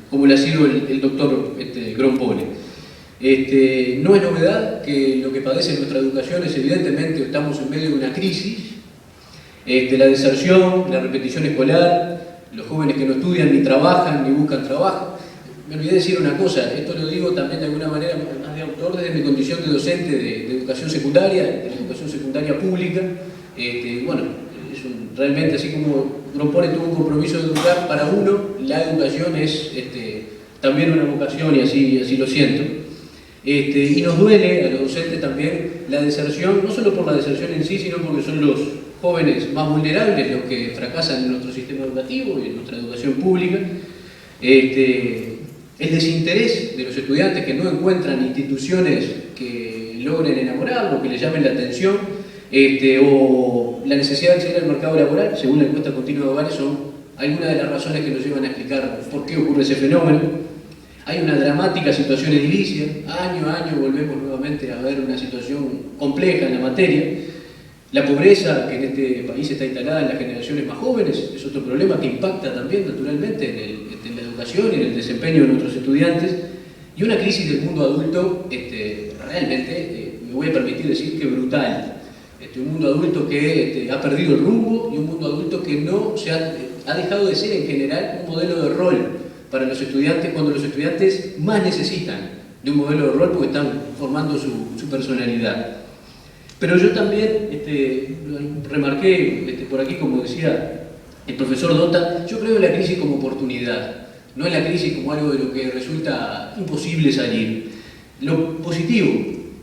como le ha sido el doctor Grompone. No es novedad que lo que padece nuestra educación es evidentemente estamos en medio de una crisis, la deserción, la repetición escolar, los jóvenes que no estudian ni trabajan ni buscan trabajo. Me olvidé decir una cosa, esto lo digo también de alguna manera más de autor desde mi condición de docente de educación secundaria, de la educación secundaria pública. Bueno, realmente así como Grompone tuvo un compromiso de educar, para uno la educación es también una vocación y así lo siento. Y nos duele a los docentes también la deserción, no solo por la deserción en sí, sino porque son los jóvenes más vulnerables los que fracasan en nuestro sistema educativo y en nuestra educación pública. El desinterés de los estudiantes que no encuentran instituciones que logren enamorarlos, que les llamen la atención, o la necesidad de acceder al mercado laboral, según la encuesta continua de hogares, son algunas de las razones que nos llevan a explicar por qué ocurre ese fenómeno. Hay una dramática situación edilicia, año a año volvemos nuevamente a ver una situación compleja en la materia. La pobreza que en este país está instalada en las generaciones más jóvenes es otro problema que impacta también naturalmente en la educación y en el desempeño de nuestros estudiantes, y una crisis del mundo adulto realmente, me voy a permitir decir que brutal. Un mundo adulto que ha perdido el rumbo y un mundo adulto que no ha dejado de ser en general un modelo de rol para los estudiantes cuando los estudiantes más necesitan de un modelo de rol porque están formando su personalidad. Pero yo también remarqué por aquí, como decía el profesor Dota, yo creo en la crisis como oportunidad, no en la crisis como algo de lo que resulta imposible salir. Lo positivo,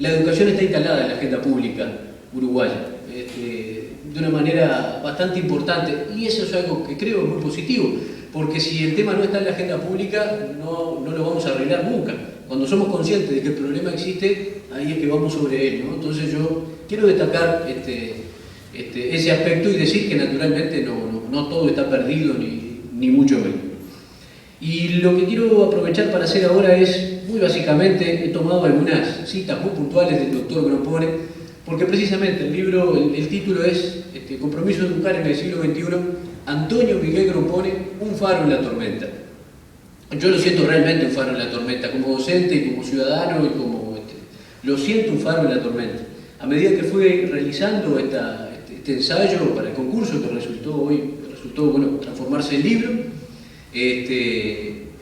la educación está instalada en la agenda pública uruguaya, de una manera bastante importante, y eso es algo que creo muy positivo, porque si el tema no está en la agenda pública, no lo vamos a arreglar nunca. Cuando somos conscientes de que el problema existe, ahí es que vamos sobre él, ¿no? Entonces yo quiero destacar ese aspecto y decir que naturalmente no todo está perdido, ni mucho menos. Y lo que quiero aprovechar para hacer ahora es, muy básicamente, he tomado algunas citas muy puntuales del doctor Grompone, porque precisamente el libro, el título es Compromiso de educar en el siglo XXI, Antonio Miguel Grompone, un faro en la tormenta. Yo lo siento realmente un faro en la tormenta, como docente y como ciudadano, y lo siento un faro en la tormenta. A medida que fui realizando este ensayo para el concurso, que resultó transformarse en libro,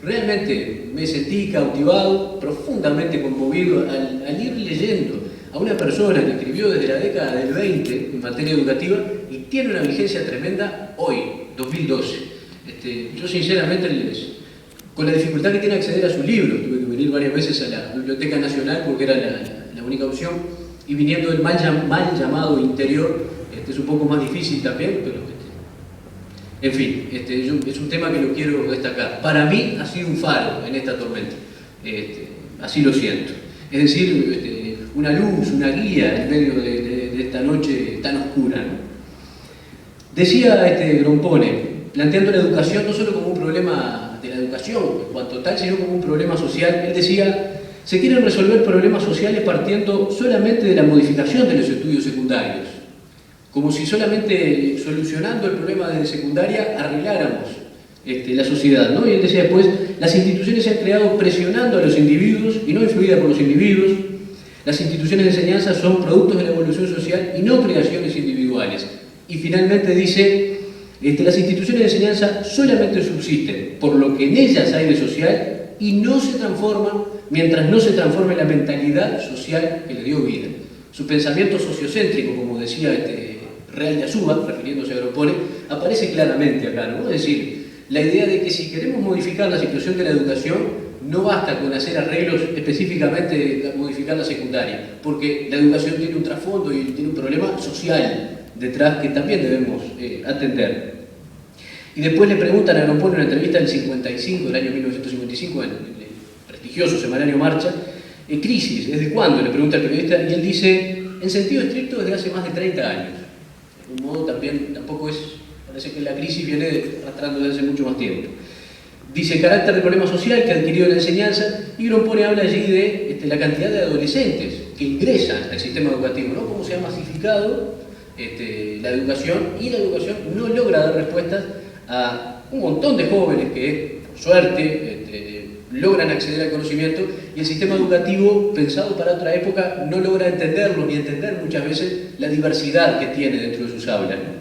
realmente me sentí cautivado, profundamente conmovido al ir leyendo a una persona que escribió desde la década del 20 en materia educativa y tiene una vigencia tremenda hoy, 2012. Yo sinceramente, con la dificultad que tiene acceder a sus libros, tuve que venir varias veces a la Biblioteca Nacional porque era la única opción, y viniendo del mal llamado interior, es un poco más difícil también, pero en fin, es un tema que lo quiero destacar. Para mí ha sido un faro en esta tormenta, así lo siento. Es decir, una luz, una guía en medio de esta noche tan oscura, ¿no? Decía Grompone, planteando la educación no solo como un problema de la educación en cuanto tal, sino como un problema social. Él decía, se quieren resolver problemas sociales partiendo solamente de la modificación de los estudios secundarios, como si solamente solucionando el problema de secundaria arregláramos la sociedad, ¿no? Y él decía después, las instituciones se han creado presionando a los individuos y no influidas por los individuos. Las instituciones de enseñanza son productos de la evolución social y no creaciones individuales. Y finalmente dice, las instituciones de enseñanza solamente subsisten por lo que en ellas hay de social y no se transforman mientras no se transforme la mentalidad social que le dio vida. Su pensamiento sociocéntrico, como decía Real de Azúa, refiriéndose a Grompone, aparece claramente acá, ¿no? Es decir, la idea de que si queremos modificar la situación de la educación, no basta con hacer arreglos específicamente de modificar la secundaria, porque la educación tiene un trasfondo y tiene un problema social detrás que también debemos atender. Y después le preguntan a Grompone en una entrevista del 55, del año 1955, en el prestigioso semanario Marcha, crisis, ¿desde cuándo?, le pregunta el periodista, y él dice, en sentido estricto, desde hace más de 30 años. De algún modo tampoco parece que la crisis viene arrastrando desde hace mucho más tiempo. Dice, carácter de problema social que ha adquirido la enseñanza, y Grompone habla allí de la cantidad de adolescentes que ingresan al sistema educativo, ¿no? Cómo se ha masificado la educación, y la educación no logra dar respuestas a un montón de jóvenes que, por suerte, logran acceder al conocimiento, y el sistema educativo, pensado para otra época, no logra entenderlo ni entender muchas veces la diversidad que tiene dentro de sus aulas, ¿no?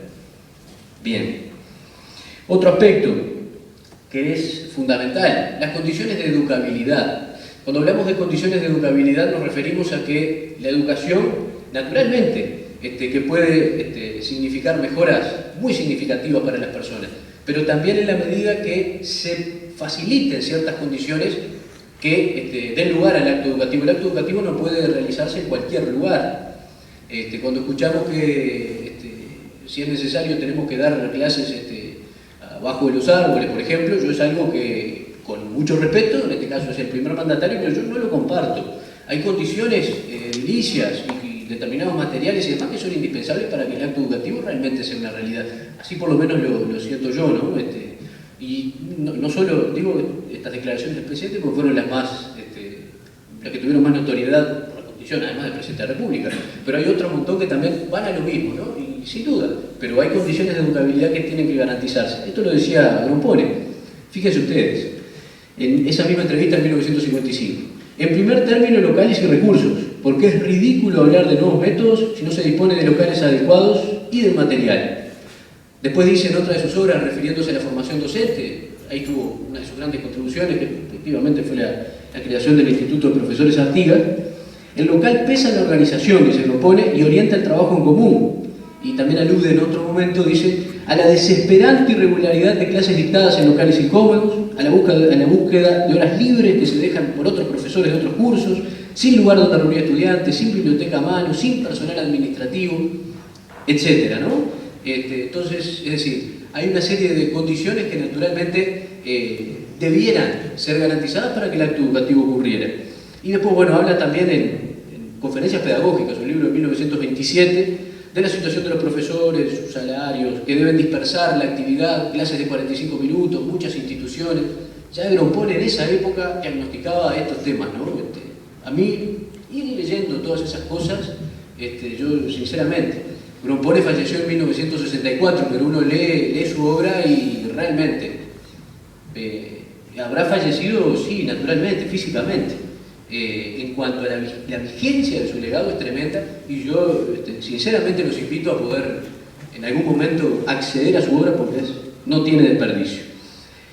Bien. Otro aspecto que es fundamental, las condiciones de educabilidad. Cuando hablamos de condiciones de educabilidad nos referimos a que la educación, naturalmente, que puede significar mejoras muy significativas para las personas, pero también en la medida que se faciliten ciertas condiciones que den lugar al acto educativo. El acto educativo no puede realizarse en cualquier lugar. Cuando escuchamos que si es necesario tenemos que dar clases abajo de los árboles, por ejemplo, yo es algo que, con mucho respeto, en este caso es el primer mandatario, pero yo no lo comparto. Hay condiciones edilicias y determinados materiales y demás que son indispensables para que el acto educativo realmente sea una realidad. Así por lo menos lo siento yo, ¿no? Y no solo digo estas declaraciones del presidente porque fueron las que tuvieron más notoriedad por la condición, además del presidente de la República, pero hay otro montón que también van a lo mismo, ¿no? Y sin duda, pero hay condiciones de educabilidad que tienen que garantizarse. Esto lo decía Grompone. Fíjense ustedes, en esa misma entrevista en 1955. En primer término, locales y recursos, porque es ridículo hablar de nuevos métodos si no se dispone de locales adecuados y del material. Después dice en otra de sus obras, refiriéndose a la formación docente, ahí tuvo una de sus grandes contribuciones, que efectivamente fue la creación del Instituto de Profesores Artigas. El local pesa en la organización que se propone y orienta el trabajo en común. Y también alude en otro momento, dice, a la desesperante irregularidad de clases dictadas en locales incómodos, a la búsqueda de horas libres que se dejan por otros profesores de otros cursos, sin lugar donde reunir estudiantes, sin biblioteca a mano, sin personal administrativo, etcétera, ¿no? Entonces, es decir, hay una serie de condiciones que naturalmente debieran ser garantizadas para que el acto educativo ocurriera. Y después, bueno, habla también en Conferencias Pedagógicas, un libro de 1927, de la situación de los profesores, sus salarios, que deben dispersar la actividad, clases de 45 minutos, muchas instituciones. Ya Grompone en esa época diagnosticaba estos temas, ¿no? A mí, ir leyendo todas esas cosas, yo sinceramente, Grompone falleció en 1964, pero uno lee su obra y realmente habrá fallecido, sí, naturalmente, físicamente. En cuanto a la vigencia de su legado es tremenda, y yo sinceramente los invito a poder en algún momento acceder a su obra porque no tiene desperdicio.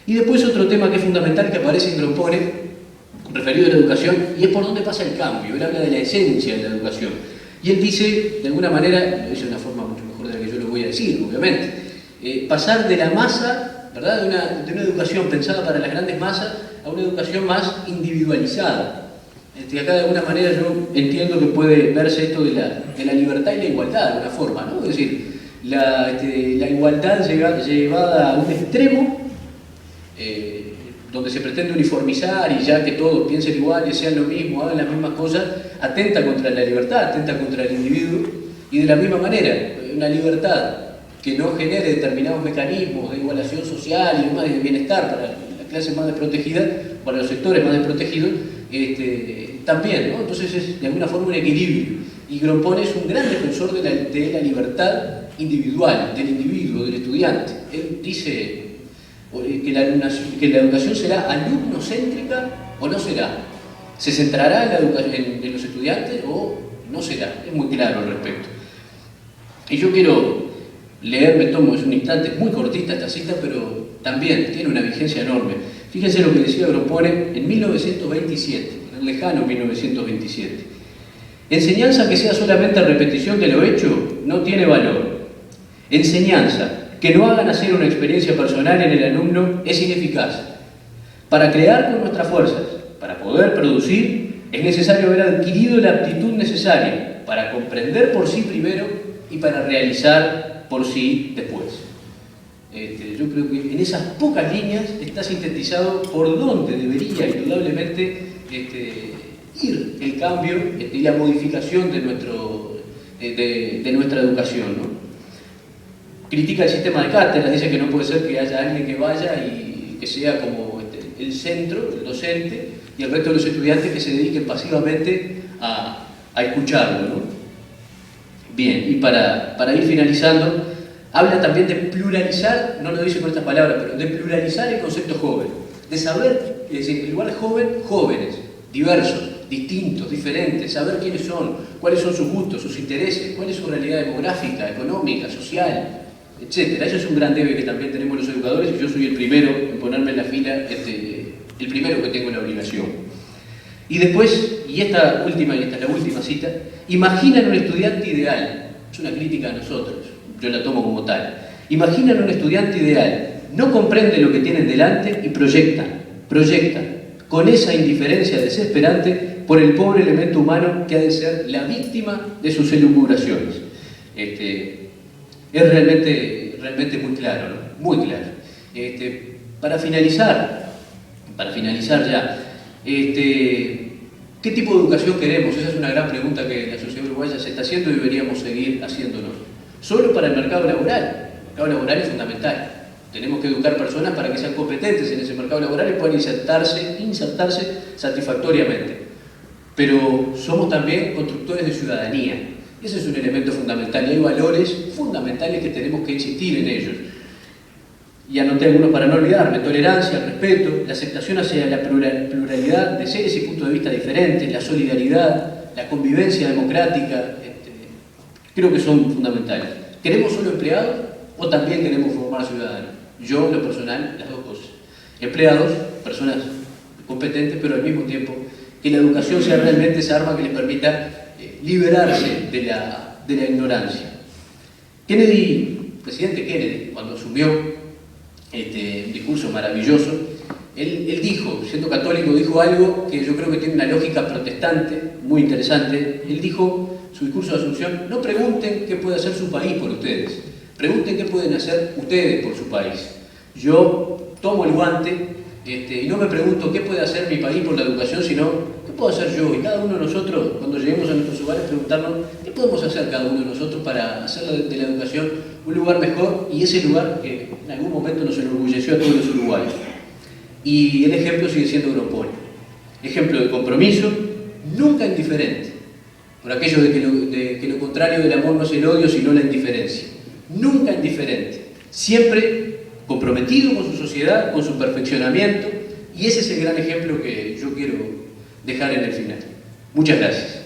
Y después otro tema que es fundamental que aparece en Grompone, referido a la educación, y es por dónde pasa el cambio. Él habla de la esencia de la educación. Y él dice, de alguna manera, lo dice de una forma mucho mejor de la que yo lo voy a decir, obviamente, pasar de la masa, ¿verdad?, de una educación pensada para las grandes masas a una educación más individualizada. Acá de alguna manera yo entiendo que puede verse esto de la libertad y la igualdad de alguna forma, ¿no? Es decir, la igualdad llevada a un extremo, donde se pretende uniformizar y ya que todos piensen igual y sean lo mismo, hagan las mismas cosas, atenta contra la libertad, atenta contra el individuo, y de la misma manera, una libertad que no genere determinados mecanismos de igualación social y demás, de bienestar para la clase más desprotegida, para los sectores más desprotegidos, también, ¿no? Entonces es de alguna forma un equilibrio. Y Grompone es un gran defensor de la libertad individual, del individuo, del estudiante. Él dice que la educación será alumnocéntrica o no será. ¿Se centrará en los estudiantes o no será? Es muy claro al respecto. Y yo quiero leer, me tomo, es un instante, muy cortita esta cita, pero también tiene una vigencia enorme. Fíjense lo que decía Grompone en 1927, en el lejano 1927. Enseñanza que sea solamente repetición de lo hecho no tiene valor. Enseñanza que no haga nacer una experiencia personal en el alumno es ineficaz. Para crear con nuestras fuerzas, para poder producir, es necesario haber adquirido la aptitud necesaria para comprender por sí primero y para realizar por sí después. Yo creo que en esas pocas líneas está sintetizado por dónde debería indudablemente ir el cambio y la modificación de nuestra educación, ¿no? Critica el sistema de cátedras, dice que no puede ser que haya alguien que vaya y que sea como el centro, el docente, y el resto de los estudiantes que se dediquen pasivamente a escucharlo, ¿no? Bien, y para ir finalizando, habla también de pluralizar, no lo dice con estas palabras, pero de pluralizar el concepto joven, de saber es decir, en lugar de joven, jóvenes, diversos, distintos, diferentes, saber quiénes son, cuáles son sus gustos, sus intereses, cuál es su realidad demográfica, económica, social, etc. Eso es un gran debe que también tenemos los educadores y yo soy el primero en ponerme en la fila, el primero que tengo la obligación. Y después, y esta es la última cita, imaginan un estudiante ideal, es una crítica a nosotros, yo la tomo como tal, imaginan un estudiante ideal, no comprende lo que tienen delante y proyectan con esa indiferencia desesperante por el pobre elemento humano que ha de ser la víctima de sus elucubraciones. Es realmente muy claro, ¿no? Muy claro. Para finalizar ya, ¿qué tipo de educación queremos? Esa es una gran pregunta que la sociedad uruguaya se está haciendo y deberíamos seguir haciéndonos. Solo para el mercado laboral. El mercado laboral es fundamental. Tenemos que educar personas para que sean competentes en ese mercado laboral y puedan insertarse satisfactoriamente. Pero somos también constructores de ciudadanía. Ese es un elemento fundamental y hay valores fundamentales que tenemos que insistir en ellos. Y anoté algunos para no olvidarme: tolerancia, el respeto, la aceptación hacia la pluralidad de seres y puntos de vista diferentes, la solidaridad, la convivencia democrática, creo que son fundamentales. ¿Queremos solo empleados o también queremos formar ciudadanos? Yo, en lo personal, las dos cosas. Empleados, personas competentes, pero al mismo tiempo que la educación sea realmente esa arma que les permita liberarse de la ignorancia. Presidente Kennedy, cuando asumió un discurso maravilloso, él dijo, siendo católico, dijo algo que yo creo que tiene una lógica protestante muy interesante. Él dijo, su discurso de Asunción: no pregunten qué puede hacer su país por ustedes, pregunten qué pueden hacer ustedes por su país. Yo tomo el guante y no me pregunto qué puede hacer mi país por la educación, sino qué puedo hacer yo. Y cada uno de nosotros, cuando lleguemos a nuestros hogares, preguntarnos qué podemos hacer cada uno de nosotros para hacer de la educación un lugar mejor, y ese lugar que en algún momento nos enorgulleció a todos los uruguayos. Y el ejemplo sigue siendo Agropoli. Ejemplo de compromiso, nunca indiferente, por aquello de que lo contrario del amor no es el odio, sino la indiferencia. Nunca indiferente, siempre comprometido con su sociedad, con su perfeccionamiento, y ese es el gran ejemplo que yo quiero dejar en el final. Muchas gracias.